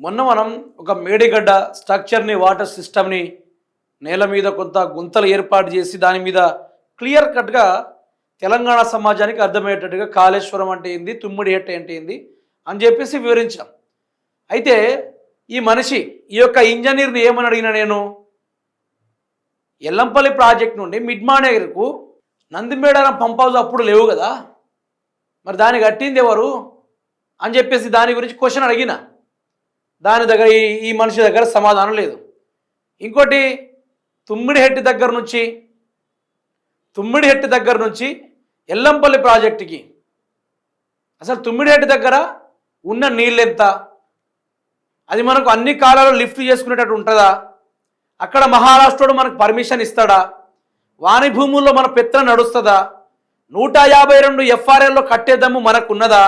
మొన్న మనం ఒక మేడిగడ్డ స్ట్రక్చర్ని వాటర్ సిస్టమ్ని నేల మీద కొంత గుంతలు ఏర్పాటు చేసి దాని మీద క్లియర్ కట్గా తెలంగాణ సమాజానికి అర్థమయ్యేటట్టుగా కాళేశ్వరం అంటే ఏంది, తుమ్మిడి హెట్ట అంటే ఏంది అని చెప్పేసి వివరించాం. అయితే ఈ మనిషి ఈ యొక్క ఇంజనీర్ని ఏమని అడిగినా నేను, ఎల్లంపల్లి ప్రాజెక్ట్ నుండి మిడ్ మానేగర్కు నందిమేడారం పంప్ హౌస్ అప్పుడు లేవు కదా, మరి దాన్ని కట్టింది ఎవరు అని చెప్పేసి దాని గురించి క్వశ్చన్ అడిగిన. దాని దగ్గర ఈ మనిషి దగ్గర సమాధానం లేదు. ఇంకోటి తుమ్మిడిహెట్టి దగ్గర నుంచి ఎల్లంపల్లి ప్రాజెక్టుకి అసలు తుమ్మిడిహెట్టి దగ్గర ఉన్న నీళ్ళెంత, అది మనకు అన్ని కాలాల్లో లిఫ్ట్ చేసుకునేటట్టు ఉంటుందా, అక్కడ మహారాష్ట్రుడు మనకు పర్మిషన్ ఇస్తాడా, వాణి భూముల్లో మన పెత్తనం నడుస్తుందా, 152 ఎఫ్ఆర్ఎల్లో కట్టేదమ్ము మనకు ఉన్నదా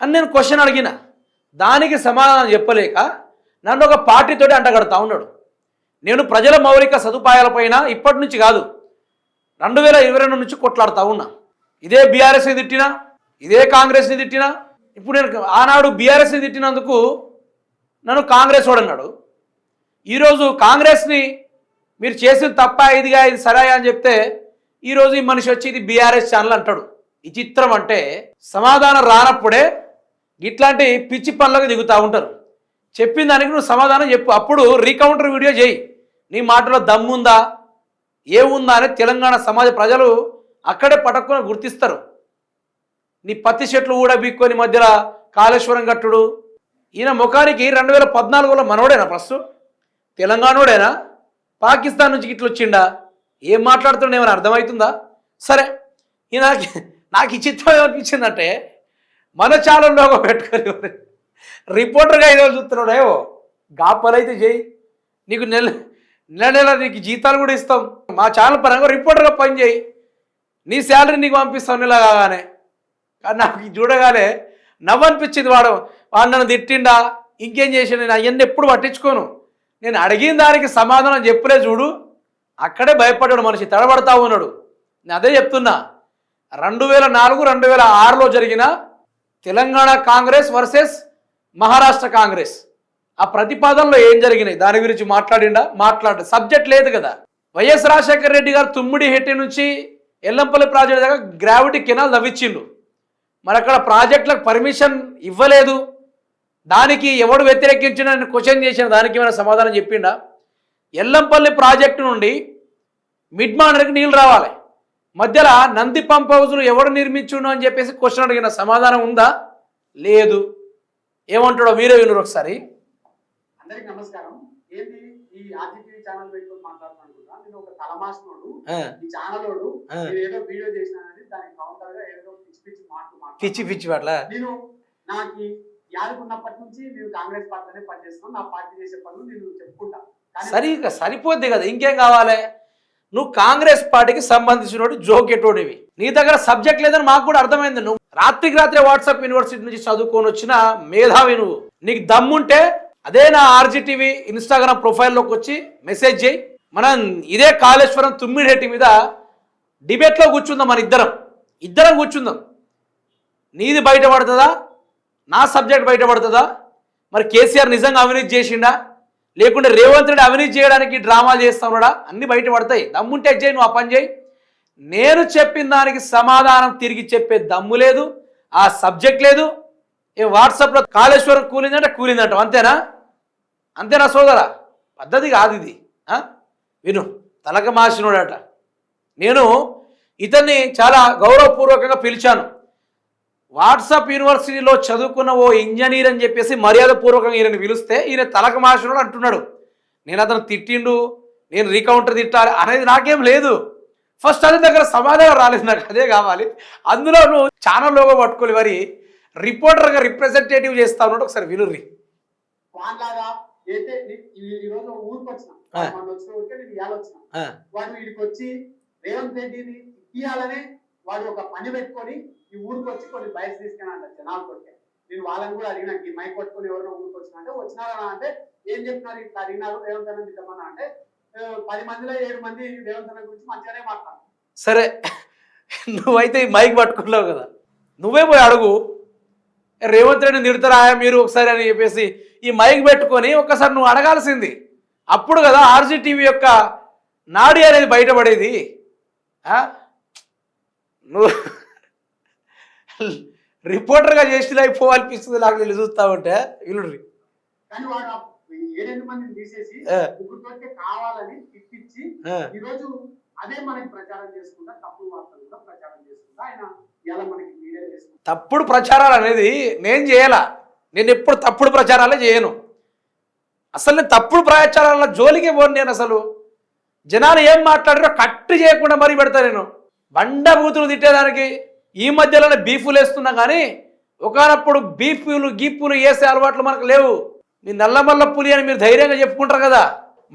అని నేను క్వశ్చన్ అడిగిన. దానికి సమాధానం చెప్పలేక నన్ను ఒక పార్టీతోటి అంటగడతా ఉన్నాడు. నేను ప్రజల మౌలిక సదుపాయాలపైన ఇప్పటి నుంచి కాదు 2022 నుంచి కొట్లాడుతూ ఉన్నా. ఇదే బీఆర్ఎస్ని తిట్టినా, ఇదే కాంగ్రెస్ని తిట్టినా. ఇప్పుడు నేను ఆనాడు బీఆర్ఎస్ని తిట్టినందుకు నన్ను కాంగ్రెస్ వాడు అన్నాడు. ఈరోజు కాంగ్రెస్ని మీరు చేసిన తప్ప ఇదిగా ఇది సరే అని చెప్తే ఈరోజు ఈ మనిషి వచ్చి ఇది బీఆర్ఎస్ ఛానల్ అంటాడు. ఈ చిత్రం అంటే సమాధానం రానప్పుడే ఇట్లాంటి పిచ్చి పనులకు దిగుతూ ఉంటారు. చెప్పిన దానికి నువ్వు సమాధానం చెప్పు, అప్పుడు రీకౌంటర్ వీడియో చేయి. నీ మాటలో దమ్ముందా ఏముందా అని తెలంగాణ సమాజ ప్రజలు అక్కడే పటక్కున గుర్తిస్తారు. నీ పత్తి చెట్లు కూడా బీక్కొని మధ్యలో కాళేశ్వరం కట్టుడు, ఈయన ముఖానికి 2014లో మనోడేనా ప్రస్తుతం, తెలంగాణోడేనా, పాకిస్తాన్ నుంచి ఇట్లా వచ్చిండా, ఏం మాట్లాడుతుండే ఏమైనా అర్థమవుతుందా? సరే, నాకు ఈ చిత్రం ఏమనిపించిందంటే, మన ఛానల్లో పెట్టుకొని రిపోర్టర్గా 5 రోజులు చూస్తున్నాడేవో గాపలైతే చేయి, నీకు నెల నీకు జీతాలు కూడా ఇస్తాం, మా ఛానల్ పరంగా రిపోర్టర్గా పని చేయి, నీ శాలరీ నీకు పంపిస్తాం నెల కాగానే. కానీ నాకు చూడగానే నవ్వనిపించింది. వాడు నన్ను తిట్టిండా ఇంకేం చేసిండు, నేను అవన్నీ ఎప్పుడు పట్టించుకోను. నేను అడిగిన దానికి సమాధానం చెప్పలే చూడు, అక్కడే భయపడ్డాడు మనిషి, తడబడతా ఉన్నాడు. నేను అదే చెప్తున్నా, 2004, 2006లో జరిగిన తెలంగాణ కాంగ్రెస్ వర్సెస్ మహారాష్ట్ర కాంగ్రెస్ ఆ ప్రతిపాదనలో ఏం జరిగినాయి దాని గురించి మాట్లాడు సబ్జెక్ట్ లేదు కదా. వైఎస్ రాజశేఖర రెడ్డి గారు తుమ్మిడిహెట్టి నుంచి ఎల్లంపల్లి ప్రాజెక్టు దగ్గర గ్రావిటీ కెనాల్ తవ్వించిండు. మరి అక్కడ ప్రాజెక్టులకు పర్మిషన్ ఇవ్వలేదు, దానికి ఎవడు వ్యతిరేకించిన క్వశ్చన్ చేసిన దానికి ఏమైనా సమాధానం చెప్పిండా? ఎల్లంపల్లి ప్రాజెక్టు నుండి మిడ్ మానేర్కి నీళ్ళు రావాలి, మధ్యలో నంది పంప్ హౌస్లు ఎవడు నిర్మించుండు అని చెప్పేసి క్వశ్చన్ అడిగిన సమాధానం ఉందా? లేదు. ఏమంటాడో మీరే వినరు ఒకసారి. అందరికి నమస్కారం. ఏంటి ఈ ఆర్జీటీవీ ఛానల్ పెట్టుకొని మాట్లాడుతున్నా, నేను ఒక తలమాసినోడు, ఈ ఛానలోడు ఏదో వీడియో చేసినానని దానికి కౌంటర్ గా ఏదో పిచ్చి పట్ల నేను నాకు యాదుకున్నప్పటి నుంచి నేను కాంగ్రెస్ పార్టీనే పనిచేస్తున్నాను, నా పార్టీ చేసే పనులు నేను చెప్పుకుంటా. సరిపోద్ది కదా, ఇంకేం కావాలి? నువ్వు కాంగ్రెస్ పార్టీకి సంబంధించిన జోకెటోడివి, నీ దగ్గర సబ్జెక్ట్ లేదని మాకు కూడా అర్థమైంది. నువ్వు రాత్రికి రాత్రి వాట్సాప్ యూనివర్సిటీ నుంచి చదువుకొని వచ్చిన మేధావి నువ్వు. నీకు దమ్ముంటే అదే నా ఆర్జీటీవీ ఇన్స్టాగ్రామ్ ప్రొఫైల్లోకి వచ్చి మెసేజ్ చేయి. మనం ఇదే కాళేశ్వరం తుమ్మిడిహెట్టి మీద డిబేట్లో కూర్చుందాం, మన ఇద్దరం కూర్చుందాం. నీది బయటపడుతుందా, నా సబ్జెక్ట్ బయటపడుతుందా? మరి కేసీఆర్ నిజంగా అవినీతి చేసిండా, లేకుంటే రేవంత్ రెడ్డి అవినీతి చేయడానికి డ్రామాలు చేస్తున్నాడా, అన్నీ బయటపడతాయి. దమ్ముంటే చేయి, నువ్వు ఆ పని చేయి. నేను చెప్పిన దానికి సమాధానం తిరిగి చెప్పే దమ్ము లేదు, ఆ సబ్జెక్ట్ లేదు. వాట్సాప్లో కాళేశ్వరం కూలిందంట అంతేనా సోదరా? పద్ధతి కాదు ఇది. విను, తలక మాసినోడట. నేను ఇతన్ని చాలా గౌరవపూర్వకంగా పిలిచాను. వాట్సాప్ యూనివర్సిటీలో చదువుకున్న ఓ ఇంజనీర్ అని చెప్పేసి మర్యాదపూర్వకంగా ఈయనని పిలిస్తే ఈయన తలక మాసినోడు అంటున్నాడు. నేను అతను తిట్టిండు, నేను రీకౌంటర్ తిట్టాలి అనేది నాకేం లేదు. ఫస్ట్ అదే దగ్గర సమాధానం రాలేదు, నాకు అదే కావాలి. అందులో నువ్వు ఛానల్లోగా పట్టుకోవాలి, మరి రిపోర్టర్గా రిప్రజెంటేటివ్ చేస్తా ఉన్నాడు. ఒకసారి వినుర్రి. వాడు వీడికి వచ్చి రేవంత్ రెడ్డిని తీయాలనే వాడు ఒక పని పెట్టుకొని ఈ ఊరికి వచ్చి కొన్ని బయట తీసుకుని అంటారు జనాలు కొట్టే. నేను వాళ్ళని కూడా అడిగినా, ఈ మైక్ పట్టుకొని ఎవరైనా ఊరికి వచ్చినా అంటే వచ్చినారా అంటే ఏం చెప్తున్నారు, ఇట్లా అడిగినారు రేవంత్ అన్న తిట్టమన్నా అంటే 10 మందిలో 7 మంది రేవంత్ అన్న గురించి మంచిగానే మాట్లాడు. సరే, నువ్వైతే ఈ మైక్ పట్టుకున్నావు కదా, నువ్వే పోయి అడుగు, రేవంత్ రెడ్డిని తిడతారా మీరు ఒకసారి అని చెప్పేసి ఈ మైక్ పెట్టుకొని ఒక్కసారి నువ్వు అడగాల్సింది. అప్పుడు కదా ఆర్జీటీవీ యొక్క నాడి అనేది బయటపడేది. నువ్వు రిపోర్టర్గా చేసి అయిపోవాలనిపిస్తుంది నాకు వీళ్ళు చూస్తా ఉంటే. వీళ్ళు కానీ వాడు 7 మందిని తీసేసి ముగ్గురితోటే కావాలని ఇప్పించి ఈరోజు అదే మనకి ప్రచారం చేసుకుంటా, తప్పుడు వార్తలు కూడా ప్రచారం చేసుకుంటా ఆయన ఇలా మనకి మీడియా చేసుకుంటా. తప్పుడు ప్రచారాలు అనేది నేను చేయాలా? నేను ఎప్పుడు తప్పుడు ప్రచారాలే చేయను. అసలు నేను తప్పుడు ప్రచారాల జోలికే పోను. నేను అసలు జనాలు ఏం మాట్లాడారో కట్టు చేయకుండా మరీ పెడతా. నేను బండ బూతులు తిట్టేదానికి ఈ మధ్యలోనే బీఫులు వేస్తున్నా, కానీ ఒకనప్పుడు బీఫ్లు గీపులు వేసే అలవాట్లు మనకు లేవు. మీ నల్లమల్ల పులి అని మీరు ధైర్యంగా చెప్పుకుంటారు కదా,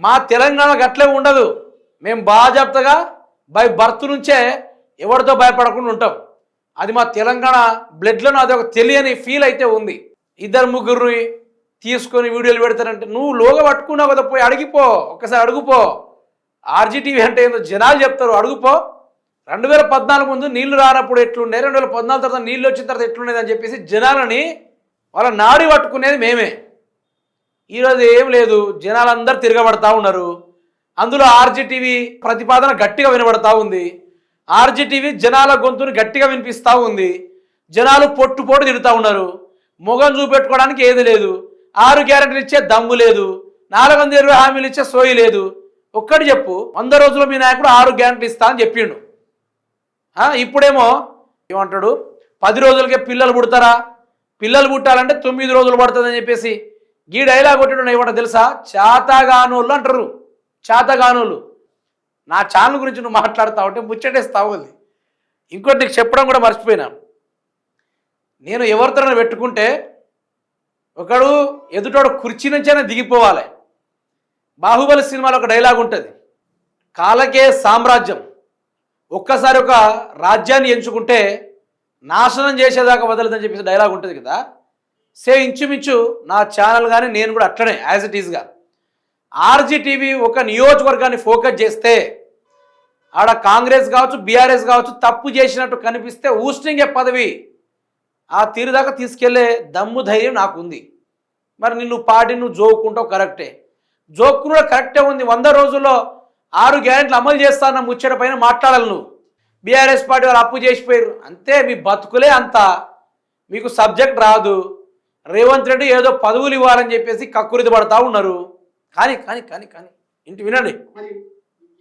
మా తెలంగాణకు అట్లే ఉండదు. మేము బాజాప్తగా బై బర్త్ నుంచే ఎవరితో భయపడకుండా ఉంటాం. అది మా తెలంగాణ బ్లడ్లో అది ఒక తెలియని ఫీల్ అయితే ఉంది. 2-3 తీసుకొని వీడియోలు పెడతారంటే నువ్వు లోగా పట్టుకున్నావు కదా, పోయి అడిగిపో, ఒక్కసారి అడుగుపో. ఆర్జీటీవీ అంటే ఏందో జనాలు చెప్తారు, అడుగుపో. 2014 ముందు నీళ్లు రానప్పుడు ఎట్లుండే, 2014 తర్వాత నీళ్ళు వచ్చిన తర్వాత ఎట్లుండేది అని చెప్పేసి జనాలని వాళ్ళ నాడి పట్టుకునేది మేమే. ఈరోజు ఏం లేదు, జనాలందరూ తిరగబడతా ఉన్నారు. అందులో ఆర్జీటీవీ ప్రతిపాదన గట్టిగా వినబడతా ఉంది. ఆర్జీటీవీ జనాల గొంతుని గట్టిగా వినిపిస్తూ ఉంది. జనాలు పొట్టు తిరుగుతూ ఉన్నారు. మొగం చూపెట్టుకోవడానికి ఏది లేదు. 6 గ్యారెంటీలు ఇచ్చే దమ్ము లేదు. 420 హామీలు ఇచ్చే సోయి లేదు. ఒక్కటి చెప్పు, 100 రోజుల్లో మీ నాయకుడు 6 గ్యారెంటీలు ఇస్తా అని చెప్పిండు. ఇప్పుడేమో ఏమంటాడు, 10 రోజులకే పిల్లలు పుడతారా, పిల్లలు పుట్టాలంటే 9 రోజులు పడుతుందని చెప్పేసి ఈ డైలాగ్ కొట్టడం ఏమంటారు తెలుసా? చాతగానోళ్ళు అంటారు. చాతగానోళ్ళు. నా ఛానల్ గురించి నువ్వు మాట్లాడుతూ ఉంటే ముచ్చటేస్తావు. అది ఇంకోటి నీకు చెప్పడం కూడా మర్చిపోయినా. నేను ఎవరితో పెట్టుకుంటే ఒకడు ఎదుటోడు కుర్చీ నుంచైనా దిగిపోవాలి. బాహుబలి సినిమాలో ఒక డైలాగ్ ఉంటుంది, కాలకే సామ్రాజ్యం. ఒక్కసారి ఒక రాజ్యాన్ని ఎంచుకుంటే నాశనం చేసేదాకా వదలదని చెప్పేసి డైలాగ్ ఉంటుంది కదా. ఇంచుమించు నా ఛానల్ కానీ నేను కూడా అట్లనే యాజ్ ఇట్ ఈజ్గా ఆర్జీటీవీ ఒక నియోజకవర్గాన్ని ఫోకస్ చేస్తే ఆడ కాంగ్రెస్ కావచ్చు, బీఆర్ఎస్ కావచ్చు, తప్పు చేసినట్టు కనిపిస్తే ఊస్టింగే పదవి ఆ తీరుదాకా తీసుకెళ్లే దమ్ము ధైర్యం నాకుంది. మరి నిన్ను పార్టీ నువ్వు జోక్కుంటావు, కరెక్టే. జోక్కు కూడా కరెక్టే ఉంది. 100 రోజుల్లో 6 గ్యారెంటీలు అమలు చేస్తానన్న ముచ్చట పైన మాట్లాడాలి నువ్వు. బీఆర్ఎస్ పార్టీ వాళ్ళు అప్పు చేసిపోయారు అంతే, మీ బతుకులే అంతా, మీకు సబ్జెక్ట్ రాదు. రేవంత్ రెడ్డి ఏదో పదవులు ఇవ్వాలని చెప్పేసి కక్కురిది పడతా ఉన్నారు. కానీ కానీ కానీ కానీ ఇంటి వినండి, మరి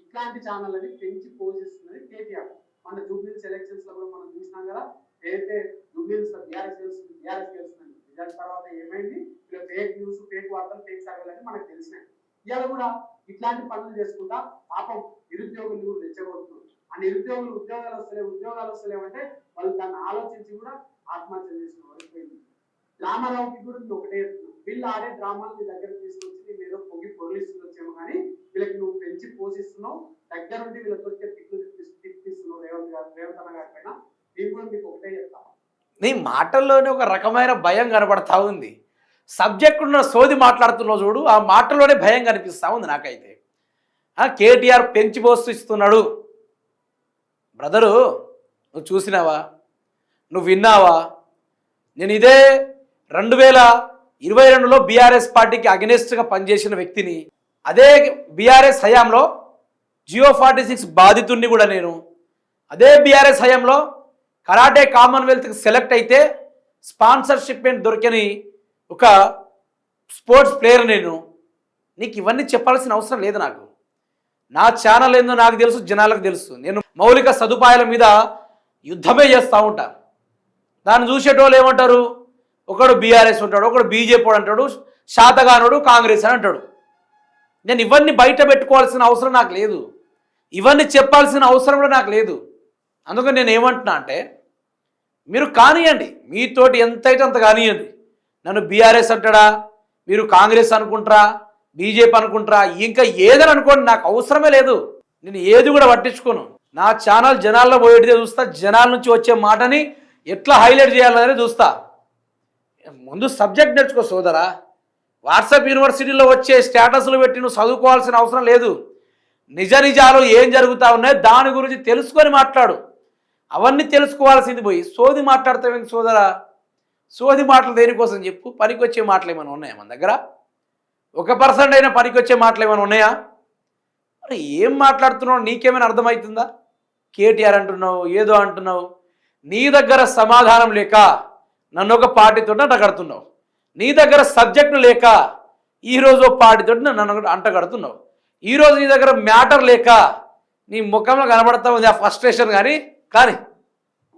ఇట్లాంటి ఛానల్ అని పెంచి పోషిస్తున్నది కేటీఆర్. మన జూబ్లీహిల్స్ ఎలక్షన్స్ లో కూడా మనం చూసినాం కదా, ఏదైతే జూబ్లీహిల్స్ బీఆర్ఎస్ గెలుస్తుంది, రిజల్ట్ తర్వాత ఏమైంది, ఇలా ఫేక్ న్యూస్, ఫేక్ వార్తలు, ఫేక్ సర్వేలు అని మనకు తెలిసినాయి. ఇవాళ కూడా ఇట్లాంటి పనులు చేసుకుంటా పాపం నిరుద్యోగులు కూడా రెచ్చగొడుతున్నారు. ఆ నిరుద్యోగులు ఉద్యోగాలు వస్తలేమంటే వాళ్ళు దాన్ని ఆలోచించి కూడా ఆత్మహత్య చేసిన వరకు పోయింది. రామారావుకి కూడా ఒకటే వీళ్ళు ఆడే డ్రామాలు నీ దగ్గర తీసుకొచ్చి నేను ఏదో పొగిలిస్తుందొచ్చేమో, కానీ వీళ్ళకి నువ్వు పెంచి పోషిస్తున్నావు, దగ్గరుండి వీళ్ళతో తిప్పిస్తున్నావు రేవంత్ అన్న గారి పైన. నేను కూడా మీకు ఒకటే చెప్తాను, నీ మాటల్లోనే ఒక రకమైన భయం కనబడతా ఉంది. సబ్జెక్ట్ ఉన్న సోది మాట్లాడుతున్నావు చూడు, ఆ మాటల్లోనే భయం కనిపిస్తూ ఉంది నాకైతే. కేటీఆర్ పెంచి పోషిస్తున్నాడు. బ్రదరు, నువ్వు చూసినావా, నువ్వు విన్నావా? నేను ఇదే 2022లో బీఆర్ఎస్ పార్టీకి అగెనిస్ట్గా పనిచేసిన వ్యక్తిని. అదే బీఆర్ఎస్ హయాంలో జియో 46 బాధితుడిని కూడా నేను. అదే బీఆర్ఎస్ హయాంలో కరాటే కామన్వెల్త్కి సెలెక్ట్ అయితే స్పాన్సర్షిప్ దొరికని ఒక స్పోర్ట్స్ ప్లేయర్ నేను. నీకు ఇవన్నీ చెప్పాల్సిన అవసరం లేదు. నాకు నా ఛానల్ ఏందో నాకు తెలుసు, జనాలకు తెలుసు. నేను మౌలిక సదుపాయాల మీద యుద్ధమే చేస్తూ ఉంటా. దాన్ని చూసేటోళ్ళు ఏమంటారు, ఒకడు బీఆర్ఎస్ ఉంటాడు, ఒకడు బీజేపీ అంటాడు, శాతగానుడు కాంగ్రెస్ అని అంటాడు. నేను ఇవన్నీ బయట పెట్టుకోవాల్సిన అవసరం నాకు లేదు, ఇవన్నీ చెప్పాల్సిన అవసరం కూడా నాకు లేదు. అందుకని నేను ఏమంటున్నా అంటే, మీరు కానియండి, మీతోటి ఎంతైతే అంత కానియండి. నన్ను బీఆర్ఎస్ అంటాడా, మీరు కాంగ్రెస్ అనుకుంటారా, బీజేపీ అనుకుంటారా, ఇంకా ఏదని అనుకోండి, నాకు అవసరమే లేదు. నేను ఏది కూడా పట్టించుకోను. నా ఛానల్ జనాల్లో పోయేటిదే చూస్తా, జనాల నుంచి వచ్చే మాటని ఎట్లా హైలైట్ చేయాలని చూస్తా. ముందు సబ్జెక్ట్ నేర్చుకో సోదరా. వాట్సాప్ యూనివర్సిటీలో వచ్చే స్టేటస్లు పెట్టి నువ్వు చదువుకోవాల్సిన అవసరం లేదు. నిజ నిజాలు ఏం జరుగుతూ ఉన్నాయో దాని గురించి తెలుసుకొని మాట్లాడు. అవన్నీ తెలుసుకోవాల్సింది పోయి సోది మాట్లాడతావేంటి సోదరా? సోది మాటలు దేనికోసం చెప్పు? పనికొచ్చే మాటలు ఏమైనా ఉన్నాయా మన దగ్గర? 1% అయినా పనికొచ్చే మాటలు ఏమైనా ఉన్నాయా? మరి ఏం మాట్లాడుతున్నావు నీకేమైనా అర్థమవుతుందా? కేటీఆర్ అంటున్నావు, ఏదో అంటున్నావు. నీ దగ్గర సమాధానం లేక నన్ను ఒక పార్టీతో అంటగడుతున్నావు. నీ దగ్గర సబ్జెక్టు లేక ఈరోజు పార్టీతో నన్ను అంటగడుతున్నావు. ఈరోజు నీ దగ్గర మ్యాటర్ లేక నీ ముఖంలో కనబడతా ఉంది ఆ ఫ్రస్ట్రేషన్. కానీ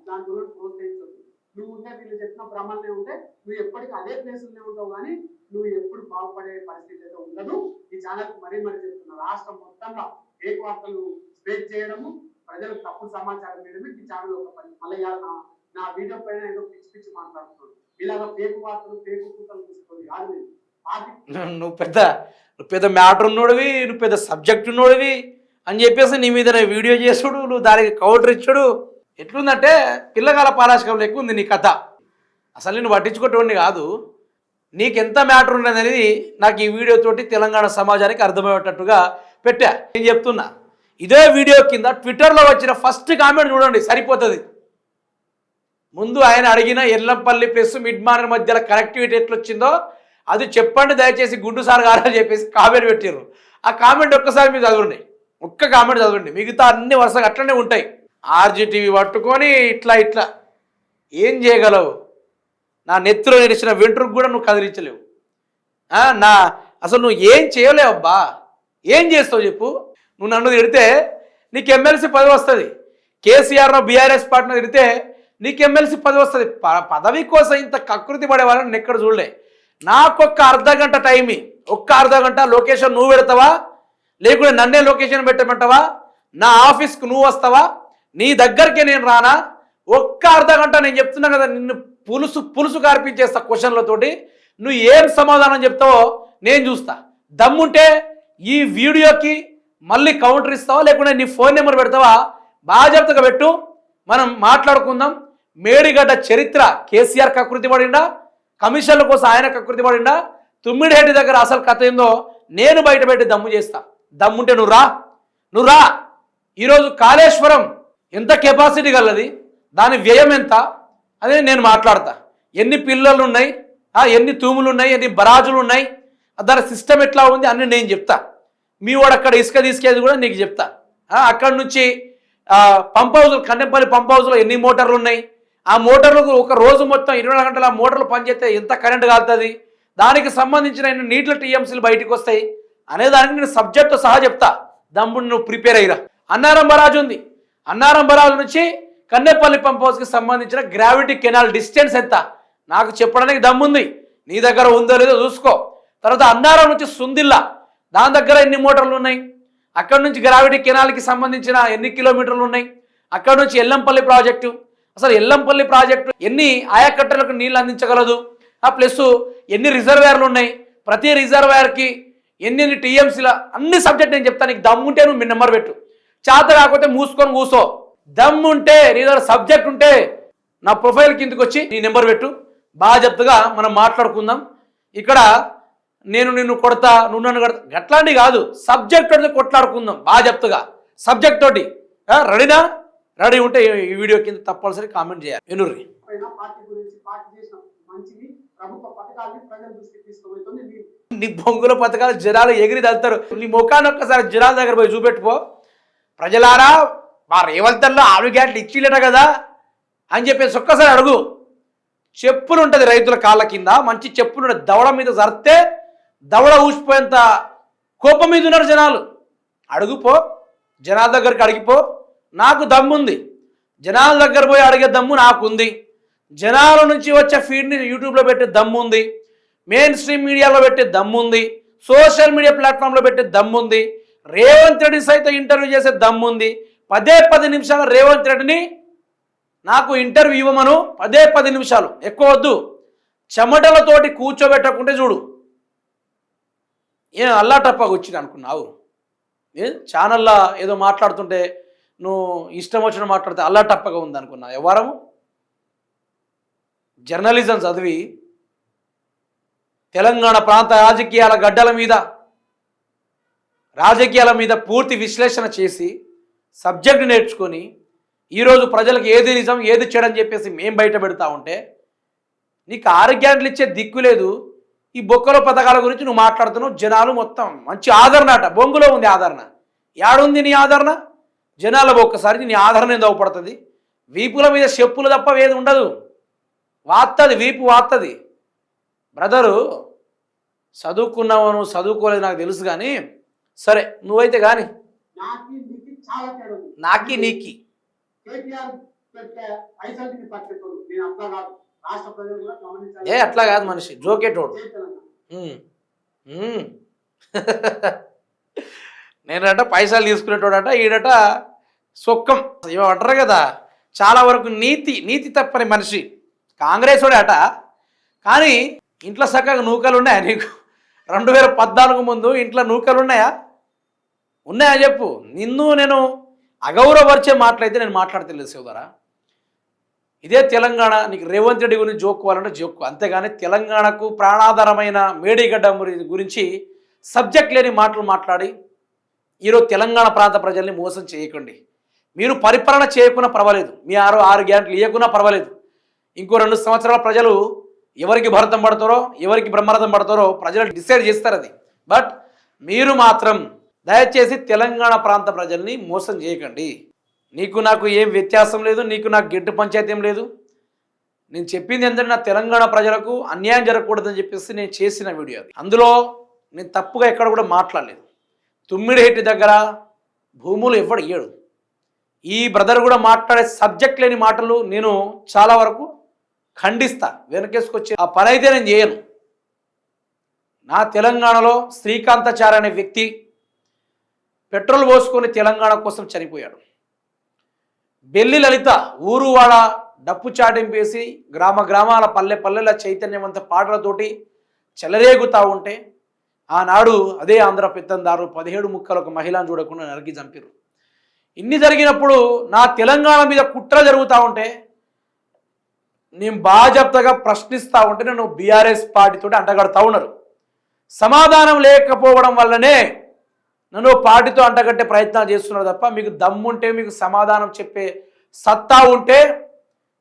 దాని గురించి ప్రోత్సహించదు. నువ్వు ఉంటే వీళ్ళు చెప్పిన భ్రమల్నే ఉంటే నువ్వు ఎప్పటికీ అదే ప్లేసులనే ఉంటావు, కానీ నువ్వు ఎప్పుడు బాగుపడే పరిస్థితి అయితే ఉండదు. ఈ ఛానల్ మరీ చెప్తున్నా, రాష్ట్రం మొత్తంలో ఫేక్ వార్తలు స్ప్రెడ్ చేయడము, ప్రజలకు తప్పుడు సమాచారం వేయడమే ఈ ఛానల్ ఒక పని. మళ్ళీ నా వీడియో పైన ఏదో పిచ్చి పిచ్చి మాట్లాడుతున్నాడు. ఇలాగ ఫేక్ వార్తలు ఫేక్ కూతలు చూసుకోవాలి కాదు. నువ్వు పెద్ద మ్యాటర్ ఉన్నోడివి, నువ్వు పెద్ద సబ్జెక్ట్ ఉన్నోడివి అని చెప్పేసి నీ మీద వీడియో చేసుడు, నువ్వు దానికి కౌంటర్ ఇచ్చుడు. ఎట్లుందంటే పిల్లగాల పారాశకం లెక్క ఉంది నీ కథ. అసలు నేను పట్టించుకోవటోడిని కాదు. నీకెంత మ్యాటర్ ఉన్నది అనేది నాకు ఈ వీడియోతోటి తెలంగాణ సమాజానికి అర్థమయ్యేటట్టుగా పెట్టా. నేను చెప్తున్నా, ఇదే వీడియో కింద ట్విట్టర్లో వచ్చిన ఫస్ట్ కామెంట్ చూడండి, సరిపోతుంది. ముందు ఆయన అడిగిన ఎల్లంపల్లి ప్లస్ మిడ్మానర్ మధ్యలో కనెక్టివిటీ ఎట్లొచ్చిందో అది చెప్పండి దయచేసి గుండు సార్ గారు అని చెప్పేసి కామెంట్ పెట్టారు. ఆ కామెంట్ ఒక్కసారి మీరు చదవండి, ఒక్క కామెంట్ చదవండి. మిగతా అన్ని వరుసగా అట్లనే ఉంటాయి. ఆర్జీటీవీ పట్టుకొని ఇట్లా ఏం చేయగలవు? నా నెత్తిలో నిలిచిన వెంట్రుకు కూడా నువ్వు కదిలించలేవు. అసలు నువ్వు ఏం చేయలేవు అబ్బా. ఏం చేస్తావు చెప్పు? నువ్వు నన్ను తిడితే నీకు ఎమ్మెల్సీ పదవి వస్తుంది. కేసీఆర్ను బీఆర్ఎస్ పార్టీని తిడితే నీకు ఎమ్మెల్సీ పదవి వస్తుంది. పదవి కోసం ఇంత కకృతి పడే వాళ్ళని నేను ఎక్కడ చూడలే. నాకొక్క అర్ధగంట టైమి, ఒక్క అర్ధగంట లొకేషన్ నువ్వు పెడతావా, లేకుంటే నన్నే లొకేషన్ పెట్టమంటావా? నా ఆఫీస్కి నువ్వు వస్తావా? నీ దగ్గరికి నేను రానా? ఒక్క అర్ధగంట నేను చెప్తున్నా కదా, నిన్ను పులుసు కార్పించేస్తా క్వశ్చన్లతోటి. నువ్వు ఏం సమాధానం చెప్తావో నేను చూస్తా. దమ్ముంటే ఈ వీడియోకి మళ్ళీ కౌంటర్ ఇస్తావా, లేకుంటే నీ ఫోన్ నెంబర్ పెడతావా? బాధ్యతగా పెట్టు, మనం మాట్లాడుకుందాం. మేడిగడ్డ చరిత్ర కేసీఆర్ కకృతి పడిండా, కమిషన్ల కోసం ఆయన కకృతి పడిండా, తుమ్మిడిహెడ్డి దగ్గర అసలు కథ ఏందో నేను బయటపెట్టి దమ్ము చేస్తా. దమ్ముంటే నువ్వు రా. ఈరోజు కాళేశ్వరం ఎంత కెపాసిటీ గలది, దాని వ్యయం ఎంత అదే నేను మాట్లాడతా. ఎన్ని పిల్లలు ఉన్నాయి, ఎన్ని తూములు ఉన్నాయి, ఎన్ని బరాజులు ఉన్నాయి, దాని సిస్టమ్ ఎట్లా ఉంది అన్నీ నేను చెప్తా. మీ వాడు అక్కడ ఇసుక తీసుకేది కూడా నీకు చెప్తా. అక్కడి నుంచి పంప్ హౌజులు, కన్నెపల్లి పంప్ హౌజ్లో ఎన్ని మోటార్లు ఉన్నాయి, ఆ మోటార్లకు ఒక రోజు మొత్తం 24 గంటల ఆ మోటార్లు పనిచేస్తే ఎంత కరెంటు కాలుతుంది, దానికి సంబంధించిన నీటిలో టీఎంసీలు బయటకు వస్తాయి అనే దానికి నేను సబ్జెక్ట్తో సహా చెప్తా. దమ్ముడు నువ్వు ప్రిపేర్ అయ్యిరా. అన్నారం బరాజు ఉంది, అన్నారం బరాజు నుంచి కన్నెపల్లి పంప్ హౌస్కి సంబంధించిన గ్రావిటీ కెనాల్ డిస్టెన్స్ ఎంత నాకు చెప్పడానికి దమ్ముంది. నీ దగ్గర ఉందో లేదో చూసుకో. తర్వాత అన్నారం నుంచి సుందిల్లా, దాని దగ్గర ఎన్ని మోటార్లు ఉన్నాయి, అక్కడ నుంచి గ్రావిటీ కెనాల్కి సంబంధించిన ఎన్ని కిలోమీటర్లు ఉన్నాయి, అక్కడ నుంచి ఎల్లంపల్లి ప్రాజెక్టు, అసలు ఎల్లంపల్లి ప్రాజెక్టు ఎన్ని ఆయకట్టలకు నీళ్ళు అందించగలదు, ప్లస్ ఎన్ని రిజర్వాయర్లు ఉన్నాయి, ప్రతి రిజర్వాయర్కి ఎన్ని టీఎంసీల అన్ని సబ్జెక్ట్ నేను చెప్తాను. నీకు దమ్ముంటే నువ్వు మీ నెంబర్ పెట్టు, చేత కాకపోతే మూసుకొని కూసో. దమ్ముంటే నీ దగ్గర సబ్జెక్ట్ ఉంటే నా ప్రొఫైల్ కిందకి వచ్చి నీ నెంబర్ పెట్టు, బాధ్యతగా మనం మాట్లాడుకుందాం. ఇక్కడ నేను నిన్ను కొడతా, నువ్వు నన్ను కొడతా, అట్లాంటివి కాదు. సబ్జెక్ట్ తోటి కొట్లాడుకుందాం బాధ్యతగా, సబ్జెక్ట్ తోటి. రెడీనా? రెడీ ఉంటే ఈ వీడియో కింద తప్పనిసరి కామెంట్ చేయాలి. ఎనుర్రి నీ బొంగుల పథకాలు జనాలు ఎగిరి తగ్గుతారు. నీ ముఖాన్ని ఒక్కసారి జనాల దగ్గర పోయి చూపెట్టుకో. ప్రజలారా, మా రేవంతల్లో 6 గ్యాట్లు ఇచ్చిలేట కదా అని చెప్పేసి ఒక్కసారి అడుగు. చెప్పులు ఉంటుంది రైతుల కాళ్ళ కింద, మంచి చెప్పులు ఉంటుంది. దవడ మీద జరితే దవడ ఊసిపోయేంత కోపం మీద ఉన్నారు జనాలు. అడుగుపో, జనాల దగ్గరికి అడిగిపో. నాకు దమ్ముంది, జనాల దగ్గర పోయి అడిగే దమ్ము నాకుంది. జనాల నుంచి వచ్చే ఫీడ్ని యూట్యూబ్లో పెట్టే దమ్ముంది, మెయిన్ స్ట్రీమ్ మీడియాలో పెట్టే దమ్ముంది, సోషల్ మీడియా ప్లాట్ఫామ్లో పెట్టే దమ్ముంది, రేవంత్ రెడ్డి సైతం ఇంటర్వ్యూ చేసే దమ్ముంది. 10 నిమిషాలు రేవంత్ రెడ్డిని నాకు ఇంటర్వ్యూ ఇవ్వమను, 10 నిమిషాలు, ఎక్కువ వద్దు. చెమటలతోటి కూర్చోబెట్టకుంటే చూడు. ఏం అల్లాటప్పగా వచ్చింది అనుకున్నావు? ఛానల్లో ఏదో మాట్లాడుతుంటే నువ్వు ఇష్టం వచ్చిన మాట్లాడితే అల్లాటప్పగా ఉంది అనుకున్నావు? ఎవరము జర్నలిజం చదివి తెలంగాణ ప్రాంత రాజకీయాల మీద పూర్తి విశ్లేషణ చేసి సబ్జెక్ట్ నేర్చుకొని ఈరోజు ప్రజలకు ఏది నిజం ఏది చెడని చెప్పేసి మేము బయట పెడతా ఉంటే నీకు ఆరోగ్యాన్ని ఇచ్చే దిక్కు లేదు. ఈ బొక్కల పథకాల గురించి నువ్వు మాట్లాడుతున్నావు. జనాలు మొత్తం మంచి ఆదరణ అట, బొంగులో ఉంది ఆదరణ. యాడుంది నీ ఆదరణ? జనాలకు ఒక్కసారి నీ ఆదరణ ఏదో పడుతుంది. వీపుల మీద చెప్పులు తప్ప ఏది ఉండదు. వాత్తది, వీపు వాత్తది. బ్రదరు, చదువుకున్నావు నువ్వు చదువుకోలేదు నాకు తెలుసు, కానీ సరే నువ్వైతే కానీ నాకి నీకి చాలా తేడా ఉంది. నాకి నీకి కేటీఆర్ పెట్టే పైసలు తిని పట్టుకోరు. నేను అట్లా కాదు, రాష్ట్ర ప్రజలు కూడా గమనించాలి. అట్లా కాదు మనిషి, జోకేటోడు. జై తెలంగాణ. నేనట పైసలు తీసుకునేటోడట, ఈడట సొక్కం అంటారు కదా. చాలా వరకు నీతి తప్పని మనిషి కాంగ్రెస్ వాడే అట. కానీ ఇంట్లో చక్కగా నూకలు ఉన్నాయా నీకు? 2014 ముందు ఇంట్లో నూకలు ఉన్నాయా? ఉన్నాయా చెప్పు. నిన్ను నేను అగౌరవపరిచే మాటలైతే నేను మాట్లాడతలేదు సోదరా. ఇదే తెలంగాణ. నీకు రేవంత్ రెడ్డి గురించి జోక్కోవాలంటే జోక్కు, అంతేగాని తెలంగాణకు ప్రాణాధారమైన మేడిగడ్డ గురించి సబ్జెక్ట్ లేని మాటలు మాట్లాడి ఈరోజు తెలంగాణ ప్రాంత ప్రజల్ని మోసం చేయకండి. మీరు పరిపాలన చేయకున్నా పర్వాలేదు, మీ 6 గ్యారెంటీలు ఇవ్వకున్నా పర్వాలేదు. ఇంకో 2 సంవత్సరాల ప్రజలు ఎవరికి భరతం పడతారో, ఎవరికి బ్రహ్మరథం పడతారో ప్రజలు డిసైడ్ చేస్తారు అది. బట్ మీరు మాత్రం దయచేసి తెలంగాణ ప్రాంత ప్రజల్ని మోసం చేయకండి. నీకు నాకు ఏం వ్యత్యాసం లేదు, నీకు నాకు గెట్టు పంచాయతీ ఏం లేదు. నేను చెప్పింది ఏంటంటే నా తెలంగాణ ప్రజలకు అన్యాయం జరగకూడదని చెప్పేసి నేను చేసిన వీడియో అది. అందులో నేను తప్పుగా ఎక్కడ కూడా మాట్లాడలేదు. తుమ్మిడిహెట్టి దగ్గర భూములు ఎవడు ఇయ్యడు. ఈ బ్రదర్ కూడా మాట్లాడే సబ్జెక్ట్ లేని మాటలు నేను చాలా వరకు ఖండిస్తా. వెనకేసుకొచ్చే ఆ పని అయితే నేను చేయను. నా తెలంగాణలో శ్రీకాంతాచారి అనే వ్యక్తి పెట్రోల్ పోసుకొని తెలంగాణ కోసం చనిపోయాడు. బెల్లి లలిత ఊరువాడ డప్పు చాటింపేసి గ్రామాల పల్లెల చైతన్యవంత పాటలతోటి చెలరేగుతూ ఉంటే ఆనాడు అదే ఆంధ్ర పెత్తందారు 17 ముక్కలు ఒక మహిళను చూడకుండా నరికి చంపారు. ఇన్ని జరిగినప్పుడు నా తెలంగాణ మీద కుట్ర జరుగుతూ ఉంటే నేను బాజాప్తగా ప్రశ్నిస్తూ ఉంటే నన్ను బీఆర్ఎస్ పార్టీతో అంటగడతా ఉన్నారు. సమాధానం లేకపోవడం వల్లనే నన్ను పార్టీతో అంటగట్టే ప్రయత్నాలు చేస్తున్నారు తప్ప మీకు దమ్ముంటే, మీకు సమాధానం చెప్పే సత్తా ఉంటే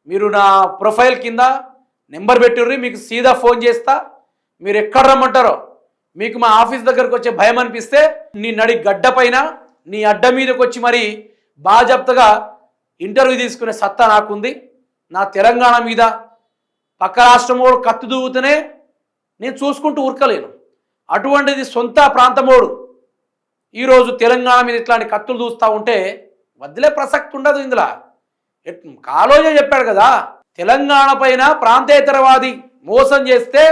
మీరు నా ప్రొఫైల్ కింద నెంబర్ పెట్టుర్రి, మీకు సీదా ఫోన్ చేస్తా. మీరు ఎక్కడ రమ్మంటారో, మీకు మా ఆఫీస్ దగ్గరకు వచ్చే భయం అనిపిస్తే నీ నడి గడ్డ పైన నీ అడ్డ మీదకి వచ్చి మరి బాజాప్తగా ఇంటర్వ్యూ తీసుకునే సత్తా నాకుంది. నా తెలంగాణ మీద పక్క రాష్ట్రమోడు కత్తి దూగుతూనే నేను చూసుకుంటూ ఉరకలేను. అటువంటిది సొంత ప్రాంతమోడు ఈరోజు తెలంగాణ మీద ఇట్లాంటి కత్తులు దూస్తూ ఉంటే వదిలే ప్రసక్తి ఉండదు. ఇందులో కాలోజే చెప్పాడు కదా, తెలంగాణ పైన ప్రాంతేతరవాది మోసం చేస్తే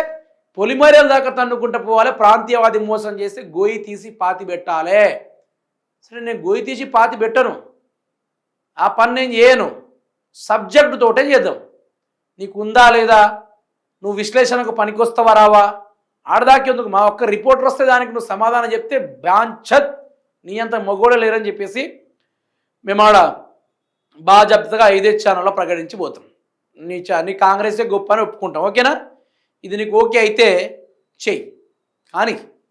పొలిమేరల దాకా తన్నుకుంటూ పోవాలి, ప్రాంతీయవాది మోసం చేస్తే గోయి తీసి పాతి పెట్టాలి. సరే, నేను గోయి తీసి పాతి పెట్టను, ఆ పని నేను చేయను. సబ్జెక్టు తోటే చేద్దాం. నీకు ఉందా లేదా, నువ్వు విశ్లేషణకు పనికొస్తావా రావా, ఆడదాకేందుకు. మా ఒక్క రిపోర్టర్ వస్తే దానికి నువ్వు సమాధానం చెప్తే బాంఛత్ నీ అంత మొగోడ లేరని చెప్పేసి మేము ఆడ బాజాప్తగా 5 ఛానల్లో ప్రకటించి పోతాం. నీ కాంగ్రెసే గొప్ప అని ఒప్పుకుంటాం. ఓకేనా? ఇది నీకు ఓకే అయితే చెయ్యి. కానీ